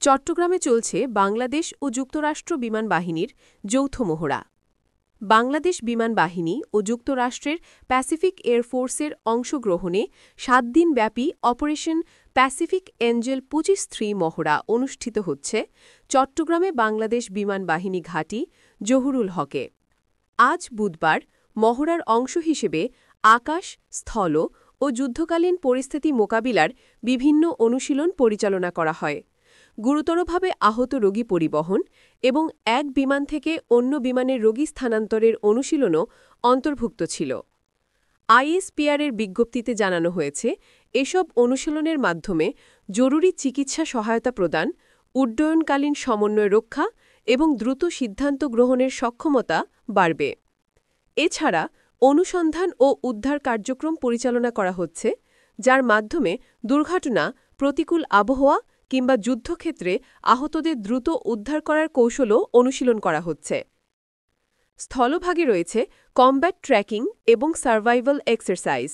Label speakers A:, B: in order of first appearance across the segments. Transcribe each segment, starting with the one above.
A: চট্টগ্রামে চলছে বাংলাদেশ ও যুক্তরাষ্ট্র বিমান বাহিনীর যৌথ মহড়া। বাংলাদেশ বিমান বাহিনী ও যুক্তরাষ্ট্রের প্যাসিফিক এয়ারফোর্সের অংশগ্রহণে ৭ দিনব্যাপী অপারেশন প্যাসিফিক এঞ্জেল ২৫-৩ মহড়া অনুষ্ঠিত হচ্ছে চট্টগ্রামে বাংলাদেশ বিমান বাহিনী ঘাঁটি জহুরুল হকে। আজ বুধবার মহড়ার অংশ হিসেবে আকাশ, স্থল ও যুদ্ধকালীন পরিস্থিতি মোকাবিলার বিভিন্ন অনুশীলন পরিচালনা করা হয়। গুরুতরভাবে আহত রোগী পরিবহন এবং এক বিমান থেকে অন্য বিমানের রোগী স্থানান্তরের অনুশীলনও অন্তর্ভুক্ত ছিল। আইএসপিআরের বিজ্ঞপ্তিতে জানানো হয়েছে, এসব অনুশীলনের মাধ্যমে জরুরি চিকিৎসা সহায়তা প্রদান, উড্ডয়নকালীন সমন্বয় রক্ষা এবং দ্রুত সিদ্ধান্ত গ্রহণের সক্ষমতা বাড়বে। এছাড়া অনুসন্ধান ও উদ্ধার কার্যক্রম পরিচালনা করা হচ্ছে, যার মাধ্যমে দুর্ঘটনা, প্রতিকূল আবহাওয়া কিংবা যুদ্ধক্ষেত্রে আহতদের দ্রুত উদ্ধার করার কৌশলও অনুশীলন করা হচ্ছে। স্থলভাগে রয়েছে কমব্যাট ট্র্যাকিং এবং সার্ভাইভাল এক্সারসাইজ।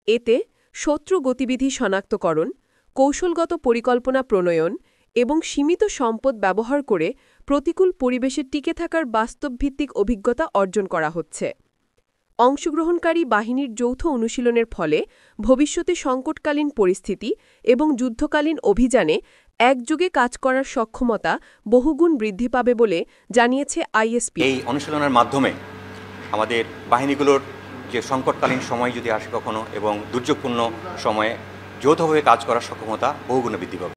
A: এতে শত্রু গতিবিধি শনাক্তকরণ, কৌশলগত পরিকল্পনা প্রণয়ন এবং সীমিত সম্পদ ব্যবহার করে প্রতিকূল পরিবেশে টিকে থাকার বাস্তবভিত্তিক অভিজ্ঞতা অর্জন করা হচ্ছে। অংশগ্রহণকারী বাহিনীর যৌথ অনুশীলনের ফলে ভবিষ্যতে সংকটকালীন পরিস্থিতি এবং যুদ্ধকালীন অভিযানে একযোগে কাজ করার সক্ষমতা বহুগুণ বৃদ্ধি পাবে বলে জানিয়েছে আইএসপি।
B: এই অনুশীলনের মাধ্যমে আমাদের বাহিনীগুলোর যে সংকটকালীন সময় যদি আসে কখনো এবং দুর্যোগপূর্ণ সময়ে যৌথভাবে কাজ করার সক্ষমতা বহুগুণে বৃদ্ধি পাবে।